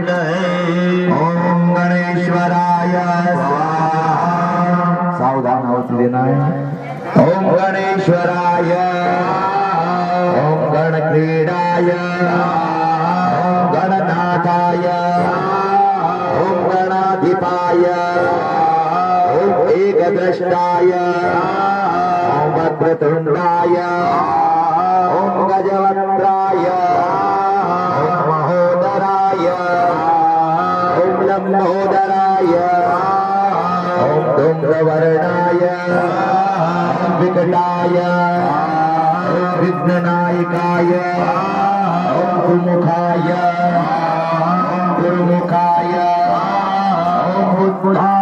कुंड है। ओम गणेश्वराय सावधान आवाज देना है। ओम गणेश्वराय ओम गण क्रीडाय ओम गणनाथाय ओम गणाधिपाय ओम एकदृष्टाय ओम वक्रतुंडाय ओम गजवक्त्राय ओम महोदराय ओम लंबोदराय ओम धूम्रवर्णाय ओम विकटाय ओम विघ्ननायकाय ओम गुमुखाय ओम गुरुमुखाय ओम उद्भुताय